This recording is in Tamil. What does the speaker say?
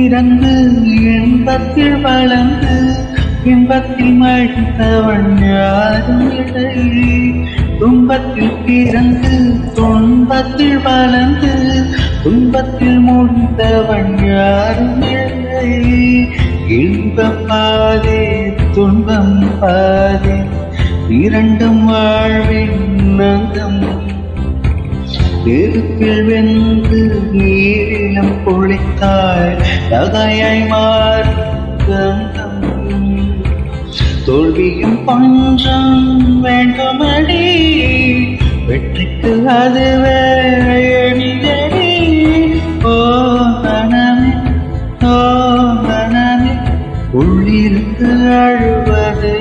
பிறந்து இன்பத்தில் வளர்ந்து இன்பத்தில் மழித்தவன் யாரும் இல்லை. துன்பத்தில் பிறந்து துன்பத்தில் வளர்ந்து துன்பத்தில் முடிந்தவன் யாரும் இல்லை. இன்பம் பாதே துன்பம் பாதே இரண்டும் வாழ்வின் நங்கம். நெருப்பில் வெந்து நீரிலும் குளித்தாய் நகையாய் மாறி கந்தம். தோல்வியும் பஞ்சம் வேண்டுமடி வெற்றிக்கு அதுவே எளிதடி. ஓ மனமே ஓ மனமே உள்ளிருந்து அழுவது